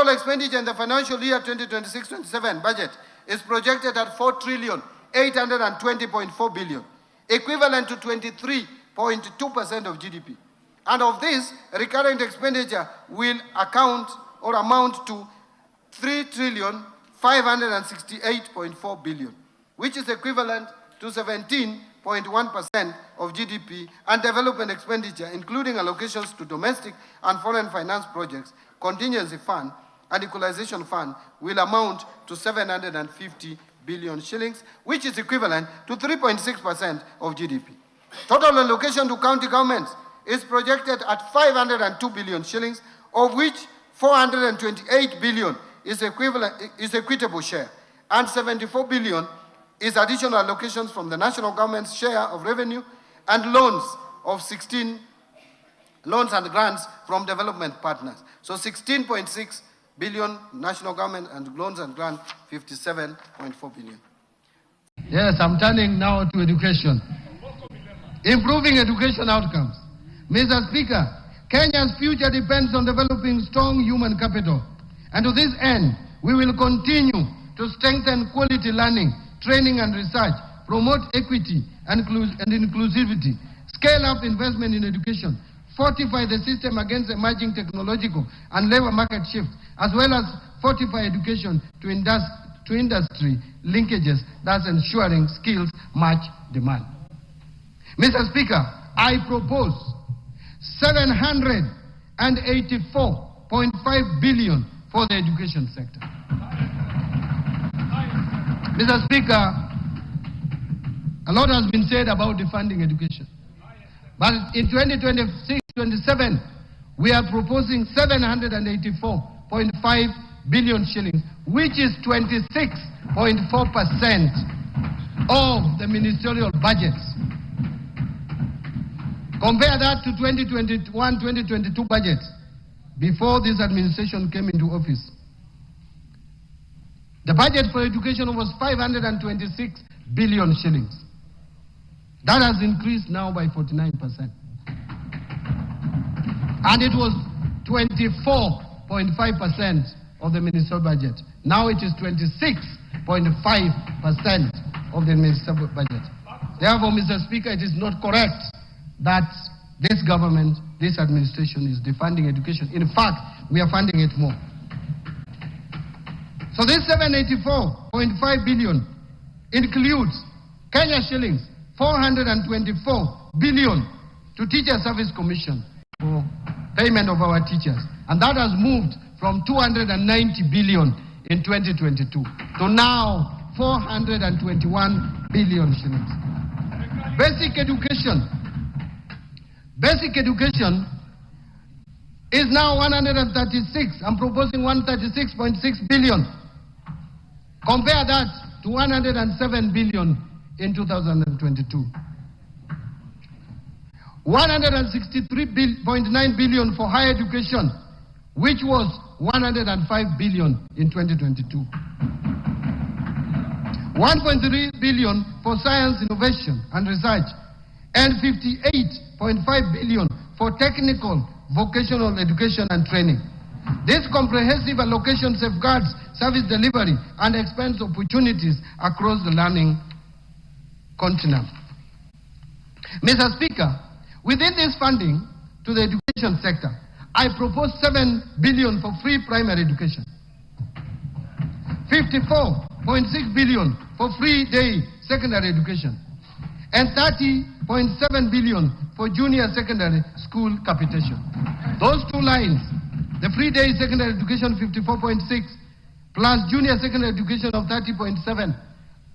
Total expenditure in the financial year 2026-27 budget is projected at 4,820.4 billion, equivalent to 23.2% of GDP. And of this, recurrent expenditure will amount to 3,568.4 billion, which is equivalent to 17.1% of GDP, and development expenditure, including allocations to domestic and foreign finance projects, contingency fund, and equalization fund, will amount to 750 billion shillings, which is equivalent to 3.6% of GDP. Total allocation to county governments is projected at 502 billion shillings, of which 428 billion is equitable share, and 74 billion is additional allocations from the national government's share of revenue, and loans of 16 loans and grants from development partners. So 16.6 billion national government, and loans and grants 57.4 billion. Yes, I'm turning now to education. Improving education outcomes. Mr. Speaker, Kenya's future depends on developing strong human capital. And to this end, we will continue to strengthen quality learning, training and research, promote equity and inclusivity, scale up investment in education, fortify the system against emerging technological and labor market shifts, as well as fortify education to industry linkages, thus ensuring skills match demand. Mr. Speaker, I propose 784.5 billion for the education sector. Mr. Speaker, a lot has been said about defunding education. But in 2026-27, we are proposing 784.5 billion shillings, which is 26.4% of the ministerial budgets. Compare that to 2021-2022 budget, before this administration came into office. The budget for education was 526 billion shillings. That has increased now by 49%. And it was 24.5% of the ministerial budget. Now it is 26.5% of the ministerial budget. Therefore, Mr. Speaker, it is not correct that this government, this administration is defunding education. In fact, we are funding it more. So this 784.5 billion includes Kenya shillings 424 billion to Teacher Service Commission for payment of our teachers. And that has moved from 290 billion in 2022 to now 421 billion shillings. Basic education. Basic education is now 136. I'm proposing 136.6 billion. Compare that to 107 billion in 2022. 163.9 billion for higher education, which was 105 billion in 2022. 1.3 billion for science, innovation and research, and 58.5 billion for technical, vocational education and training. This comprehensive allocation safeguards service delivery and expands opportunities across the learning continent. Mr. Speaker, within this funding to the education sector, I propose 7 billion for free primary education, 54.6 billion for free day secondary education, and 30.7 billion for junior secondary school capitation. Those two lines, the free day secondary education 54.6 plus junior secondary education of 30.7,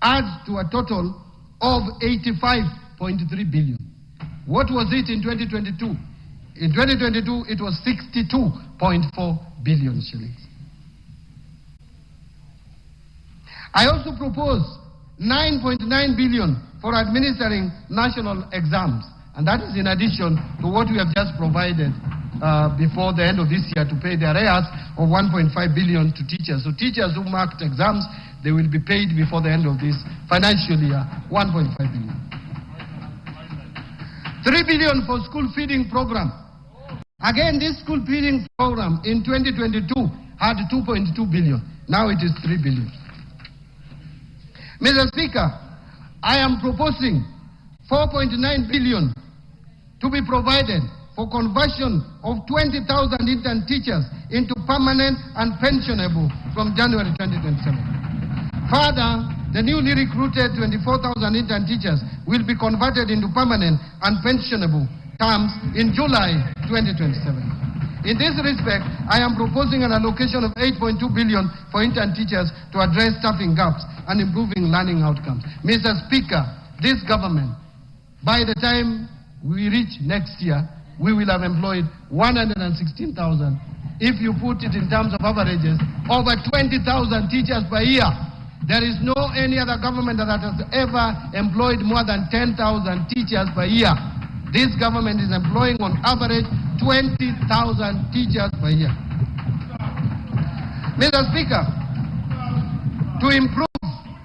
adds to a total of 85.3 billion. What was it in 2022? In 2022, it was 62.4 billion shillings. I also propose 9.9 billion for administering national exams, and that is in addition to what we have just provided before the end of this year to pay the arrears of 1.5 billion to teachers. So teachers who marked exams, they will be paid before the end of this financial year, 1.5 billion. 3 billion for school feeding program. Again, this school feeding program in 2022 had 2.2 billion. Now it is 3 billion. Mr. Speaker, I am proposing 4.9 billion to be provided for conversion of 20,000 intern teachers into permanent and pensionable from January 2027. Further, the newly recruited 24,000 intern teachers will be converted into permanent and pensionable terms in July 2027. In this respect, I am proposing an allocation of 8.2 billion for intern teachers to address staffing gaps and improving learning outcomes. Mr. Speaker, this government, by the time we reach next year, we will have employed 116,000. If you put it in terms of averages, over 20,000 teachers per year. There is no any other government that has ever employed more than 10,000 teachers per year. This government is employing on average 20,000 teachers per year. Mr. Speaker, to improve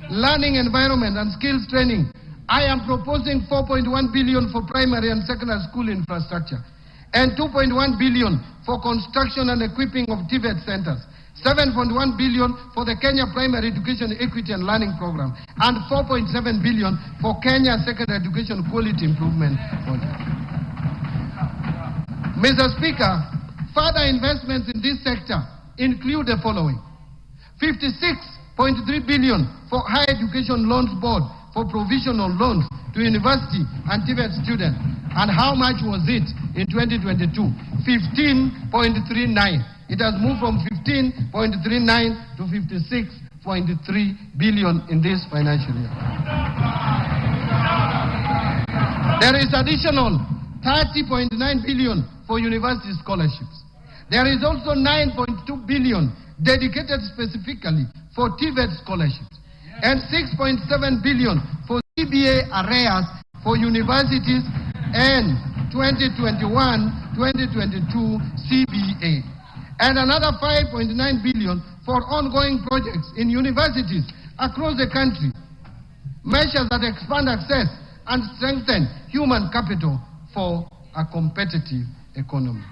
learning environment and skills training, I am proposing 4.1 billion for primary and secondary school infrastructure and 2.1 billion for construction and equipping of TVET centers, 7.1 billion for the Kenya Primary Education Equity and Learning Program, and 4.7 billion for Kenya Secondary Education Quality Improvement Project. Mr. Speaker, further investments in this sector include the following: 56.3 billion for Higher Education Loans Board for provisional loans to university and TVET students. And how much was it in 2022? 15.39. It has moved from 15.39 to 56.3 billion in this financial year. There is additional 30.9 billion for university scholarships. There is also 9.2 billion dedicated specifically for TVET scholarships, and 6.7 billion for CBA arrears for universities and 2021-2022 CBA, and another 5.9 billion for ongoing projects in universities across the country, measures that expand access and strengthen human capital for a competitive economy.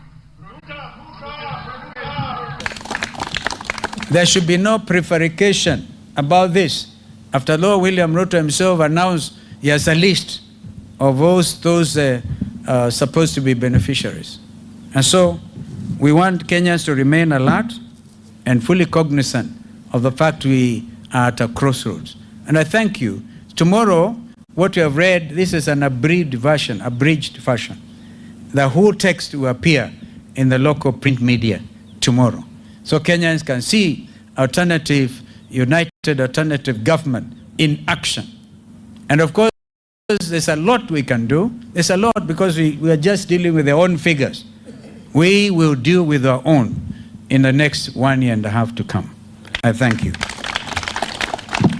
There should be no prevarication about this. After all, William Ruto himself announced he has a list of those supposed to be beneficiaries. And so we want Kenyans to remain alert and fully cognizant of the fact we are at a crossroads. And I thank you. Tomorrow, what you have read, this is an abridged version. The whole text will appear in the local print media tomorrow. So Kenyans can see united alternative government in action. And of course, there's a lot we can do. There's a lot because we are just dealing with their own figures. We will deal with our own in the next 1.5 years to come. I thank you.